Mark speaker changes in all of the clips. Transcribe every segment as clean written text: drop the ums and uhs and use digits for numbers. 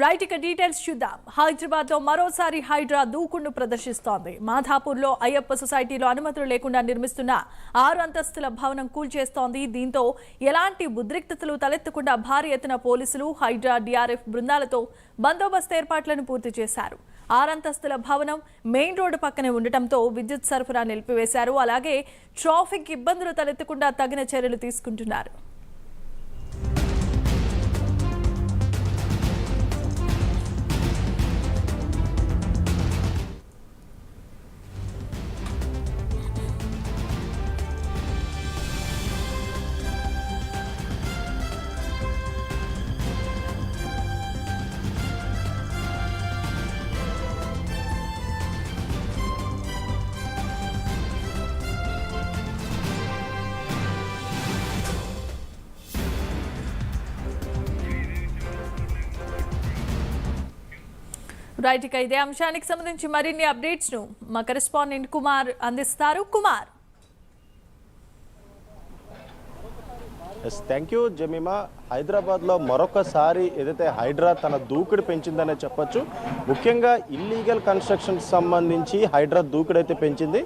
Speaker 1: Right ఇక details చూద్దాం. హైదరాబాద్ లో మరోసారి హైడ్రా దూకుడును ప్రదర్శిస్తోంది. మాధాపూర్లో అయ్యప్ప సొసైటీలో అనుమతులు లేకుండా నిర్మిస్తున్న 6 అంతస్తుల భవనం కూల్చేస్తోంది. దీంతో ఎలాంటి ఉద్రిక్తతలు తలెత్తకుండా భారీ ఎత్తున పోలీసులు హైడ్రా డిఆర్ఎఫ్ బృందాలతో బందోబస్తు ఏర్పాట్లను పూర్తి చేశారు. 6 అంతస్తుల భవనం మెయిన్ రోడ్డు పక్కనే ఉండటంతో విద్యుత్ సరఫరా నిలిపివేశారు. అలాగే ట్రాఫిక్ ఇబ్బందులు తలెత్తకుండా తగిన చర్యలు తీసుకుంటున్నారు. రైట్ ఇక ఇదే అంశానికి సంబంధించి మరిన్ని అప్డేట్స్ ను మా కరెస్పాండెంట్ కుమార్ అందిస్తారు. కుమార్.
Speaker 2: Thank you Jemima. హైదరాబాద్లో మరొకసారి ఏదైతే హైడ్రా తన దూకుడు పెంచిందనే చెప్పొచ్చు. ముఖ్యంగా ఇల్లీగల్ కన్స్ట్రక్షన్కి సంబంధించి హైడ్రా దూకుడైతే పెంచింది.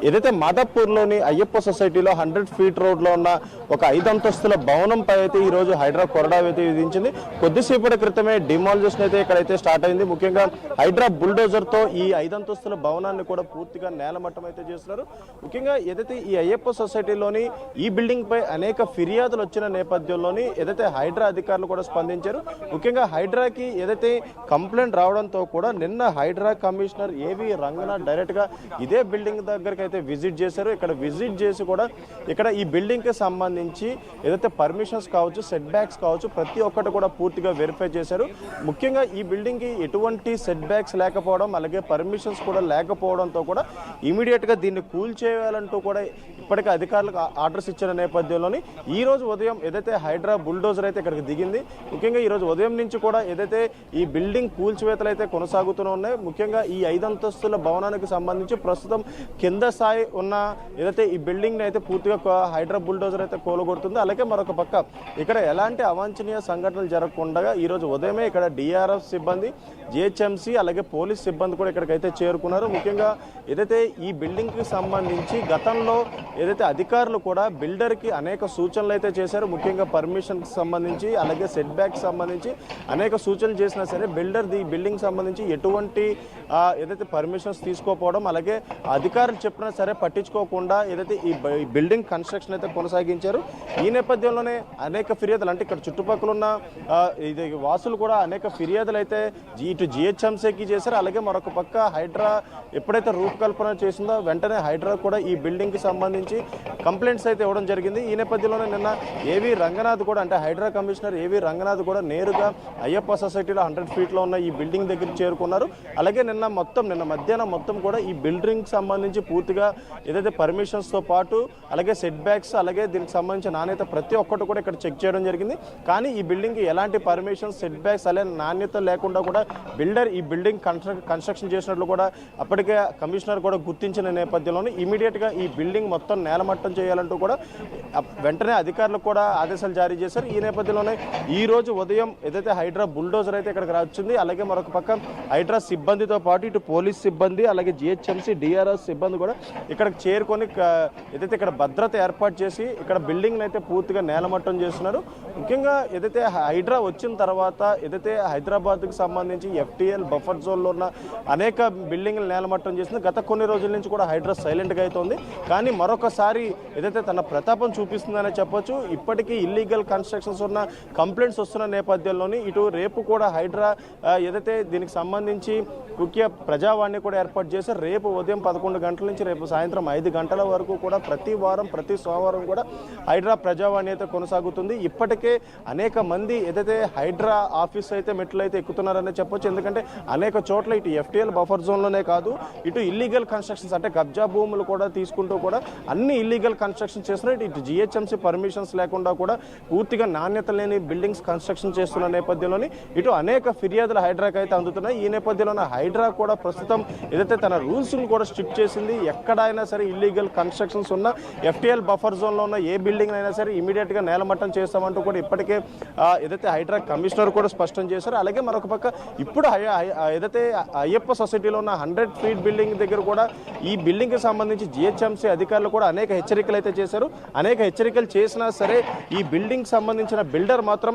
Speaker 2: ఏదైతే మాదాపూర్లోని అయ్యప్ప సొసైటీలో 100 ఫీట్ రోడ్లో ఉన్న ఒక 5 అంతస్తుల భవనంపై అయితే ఈరోజు హైడ్రా కొరడా అయితే విధించింది. కొద్దిసేపటి క్రితమే డిమాలిజేషన్ అయితే ఇక్కడైతే స్టార్ట్ అయింది. ముఖ్యంగా హైడ్రా బుల్డోజర్తో ఈ 5 అంతస్తుల భవనాన్ని కూడా పూర్తిగా నేలమట్టం అయితే చేస్తున్నారు. ముఖ్యంగా ఏదైతే ఈ అయ్యప్ప సొసైటీలోని ఈ బిల్డింగ్ పై అనేక ఫిర్యాదులు వచ్చిన నేపథ్యంలోని ఏదైతే హైడ్రా అధికారులు కూడా స్పందించారు. ముఖ్యంగా హైడ్రాకి ఏదైతే కంప్లైంట్ రావడంతో కూడా నిన్న హైడ్రా కమిషనర్ ఏవి రంగనాథ్ డైరెక్ట్ గా ఇదే బిల్డింగ్ దగ్గరికి అయితే విజిట్ చేశారు. ఇక్కడ విజిట్ చేసి కూడా ఇక్కడ ఈ బిల్డింగ్ కి సంబంధించి ఏదైతే పర్మిషన్స్ కావచ్చు, సెట్ బ్యాక్స్ కావచ్చు, ప్రతి ఒక్కటి కూడా పూర్తిగా వెరిఫై చేశారు. ముఖ్యంగా ఈ బిల్డింగ్ కి ఎటువంటి సెట్ బ్యాక్స్ లేకపోవడం, అలాగే పర్మిషన్స్ కూడా లేకపోవడంతో కూడా ఇమీడియట్ గా దీన్ని కూల్చేయాలంటూ కూడా ఇప్పటికే అధికారులకు ఆర్డర్స్ ఇచ్చిన నేపథ్యంలోని ఈ రోజు ఉదయం ఏదైతే హైడ్రా బుల్డోజర్ అయితే ఇక్కడికి దిగింది. ముఖ్యంగా ఈ రోజు ఉదయం నుంచి కూడా ఏదైతే ఈ బిల్డింగ్ కూల్చివేతలు అయితే కొనసాగుతూనే ఉన్నాయి. ముఖ్యంగా ఈ 5 అంతస్తుల భవనానికి సంబంధించి ప్రస్తుతం కింద స్థాయి ఉన్న ఏదైతే ఈ బిల్డింగ్ అయితే పూర్తిగా హైడ్రా బుల్డోజర్ అయితే కూలగొడుతుంది. అలాగే మరొక పక్క ఇక్కడ ఎలాంటి అవాంఛనీయ సంఘటనలు జరగకుండా ఈ రోజు ఉదయమే ఇక్కడ డిఆర్ఎఫ్ సిబ్బంది, జిహెచ్ఎంసీ అలాగే పోలీస్ సిబ్బంది కూడా ఇక్కడికైతే చేరుకున్నారు. ముఖ్యంగా ఏదైతే ఈ బిల్డింగ్ కి సంబంధించి గతంలో ఏదైతే అధికారులు కూడా బిల్డర్ కి అనేక సూచనలు అయితే చేశారు. ముఖ్యంగా పర్మిషన్ కి సంబంధించి అలాగే సెట్ బ్యాక్ సంబంధించి అనేక సూచనలు చేసినా సరే బిల్డర్ ఈ బిల్డింగ్ సంబంధించి ఎటువంటి ఏదైతే పర్మిషన్స్ తీసుకోకపోవడం, అలాగే అధికారులు చెప్పినా సరే పట్టించుకోకుండా ఏదైతే ఈ బిల్డింగ్ కన్స్ట్రక్షన్ అయితే కొనసాగించారు. ఈ నేపథ్యంలోనే అనేక ఫిర్యాదులు, అంటే ఇక్కడ చుట్టుపక్కల ఉన్న ఇది వాసులు కూడా అనేక ఫిర్యాదులు అయితే ఇటు జిహెచ్ఎంసీకి చేశారు. అలాగే మరొక పక్క హైడ్రా ఎప్పుడైతే రూపకల్పన చేసిందో వెంటనే హైడ్రా కూడా ఈ బిల్డింగ్ కి సంబంధించి కంప్లైంట్స్ అయితే ఇవ్వడం జరిగింది. ఈ నేపథ్యంలోనే నిన్న ఏవి రంగనాథ్ కూడా, అంటే హైడ్రా కమిషనర్ ఏవి రంగనాథ్ కూడా నేరుగా అయ్యప్ప సొసైటీలో 100 ఫీట్లో ఉన్న ఈ బిల్డింగ్ దగ్గరికి చేరుకున్నారు. అలాగే నిన్న మధ్యాహ్నం మొత్తం కూడా ఈ బిల్డింగ్ సంబంధించి పూర్తిగా ఏదైతే పర్మిషన్స్తో పాటు అలాగే సెట్ బ్యాక్స్, అలాగే దీనికి సంబంధించిన నాణ్యత ప్రతి ఒక్కటి కూడా ఇక్కడ చెక్ చేయడం జరిగింది. కానీ ఈ బిల్డింగ్కి ఎలాంటి పర్మిషన్స్, సెట్ బ్యాక్స్ అలాగే నాణ్యత లేకుండా కూడా బిల్డర్ ఈ బిల్డింగ్ కన్స్ట్రక్షన్ చేసినట్లు కూడా అప్పటికే కమిషనర్ కూడా గుర్తించిన నేపథ్యంలోనే ఇమీడియట్గా ఈ బిల్డింగ్ మొత్తం నేలమట్టం చేయాలంటూ కూడా వెంటనే అధికారులకు కూడా ఆదేశాలు జారీ చేశారు. ఈ నేపథ్యంలోనే ఈ రోజు ఉదయం ఏదైతే హైడ్రా బుల్డోజర్ అయితే ఇక్కడికి వచ్చింది. అలాగే మరొక పక్క హైడ్రా సిబ్బందితో పాటు ఇటు పోలీస్ సిబ్బంది అలాగే జిహెచ్ఎంసీ డిఆర్ఎస్ సిబ్బంది కూడా ఇక్కడికి చేరుకొని ఏదైతే ఇక్కడ భద్రత ఏర్పాటు చేసి ఇక్కడ బిల్డింగ్ అయితే పూర్తిగా నేలమట్టం చేస్తున్నారు. ముఖ్యంగా ఏదైతే హైడ్రా వచ్చిన తర్వాత ఏదైతే హైదరాబాద్కి సంబంధించి ఎఫ్టీఎల్ బఫర్ జోన్లో ఉన్న అనేక బిల్డింగ్లు నేలమట్టం చేసింది. గత కొన్ని రోజుల నుంచి కూడా హైడ్రా సైలెంట్గా అవుతుంది. కానీ మరొకసారి ఏదైతే తన ప్రతాపం చూపిస్తుందనే చెప్పొచ్చు. ఇప్పటికీ ఇల్లీగల్ కన్స్ట్రక్షన్స్ ఉన్న కంప్లైంట్స్ వస్తున్న నేపథ్యంలోని ఇటు రేపు కూడా హైడ్రా ఏదైతే దీనికి సంబంధించి ముఖ్య ప్రజావాణి కూడా ఏర్పాటు చేశారు. రేపు ఉదయం 11 గంటల నుంచి రేపు సాయంత్రం 5 గంటల వరకు కూడా ప్రతి వారం ప్రతి సోమవారం కూడా హైడ్రా ప్రజావాణి అయితే కొనసాగుతుంది. ఇప్పటికే అనేక మంది ఏదైతే హైడ్రా ఆఫీస్ అయితే మెట్లు అయితే ఎక్కుతున్నారనే చెప్పొచ్చు. ఎందుకంటే అనేక చోట్ల ఇటు ఎఫ్టీఎల్ బఫర్ జోన్లోనే కాదు, ఇటు ఇల్లీగల్ కన్స్ట్రక్షన్స్ అంటే కబ్జా భూములు కూడా తీసుకుంటూ కూడా అన్ని ఇల్లీగల్ కన్స్ట్రక్షన్ చేస్తున్నారు. ఇటు జిహెచ్ఎంసీ పర్మిషన్స్ లేకుండా కూడా పూర్తిగా నాణ్యత లేని బిల్డింగ్స్ కన్స్ట్రక్షన్ చేస్తున్న నేపథ్యంలోని ఇటు అనేక ఫిర్యాదులు హైడ్రాకి అయితే అందుతున్నాయి. ఈ నేపథ్యంలోనే హైడ్రా కూడా ప్రస్తుతం ఏదైతే తన రూల్స్ను కూడా స్ట్రిక్ట్ చేసింది. ఎక్కడైనా సరే ఇల్లీగల్ కన్స్ట్రక్షన్స్ ఉన్న FTL బఫర్ జోన్లో ఉన్న ఏ బిల్డింగ్ అయినా సరే ఇమీడియట్గా నేలమట్టం చేస్తామంటూ కూడా ఇప్పటికే ఏదైతే హైడ్రా కమిషనర్ కూడా స్పష్టం చేశారు. అలాగే మరొక పక్క ఇప్పుడు ఏదైతే అయ్యప్ప సొసైటీలో ఉన్న 100 ఫీట్ బిల్డింగ్ దగ్గర కూడా ఈ బిల్డింగ్కి సంబంధించి GHMC అధికారులు కూడా అనేక హెచ్చరికలు అయితే చేశారు. అనేక హెచ్చరికలు చేసినా సరే ఈ బిల్డింగ్ సంబంధించిన బిల్డర్ మాత్రం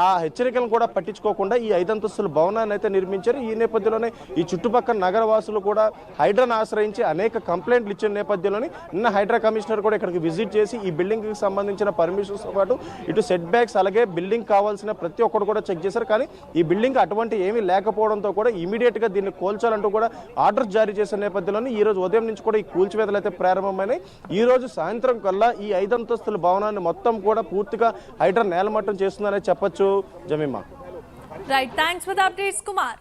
Speaker 2: ఆ హెచ్చరికలను కూడా పట్టించుకోకుండా ఈ 5 అంతస్తుల భవనాన్ని అయితే నిర్మించారు. ఈ నేపథ్యంలోనే ఈ చుట్టుపక్కల నగరవాసులు కూడా హైడ్రాను ఆశ్రయించి అనేక కంప్లైంట్లు ఇచ్చిన నేపథ్యంలోని నిన్న హైడ్రా కమిషనర్ కూడా ఇక్కడికి విజిట్ చేసి ఈ బిల్డింగ్కి సంబంధించిన పర్మిషన్స్తో పాటు ఇటు సెట్ బ్యాక్స్ అలాగే బిల్డింగ్ కావాల్సిన ప్రతి ఒక్కరు కూడా చెక్ చేశారు. కానీ ఈ బిల్డింగ్ అటువంటి ఏమీ లేకపోవడంతో కూడా ఇమీడియట్గా దీన్ని కూల్చాలంటూ కూడా ఆర్డర్ జారీ చేసిన నేపథ్యంలోని ఈ రోజు ఉదయం నుంచి కూడా ఈ కూల్చివేతలు అయితే ప్రారంభమైనాయి. ఈ రోజు సాయంత్రం కల్లా ఈ 5 అంతస్తుల భవనాన్ని మొత్తం కూడా పూర్తిగా హైడ్రా నేలమట్టం చేస్తుందనే చెప్పొచ్చు. Jemimah.
Speaker 1: Right, thanks for the updates Kumar.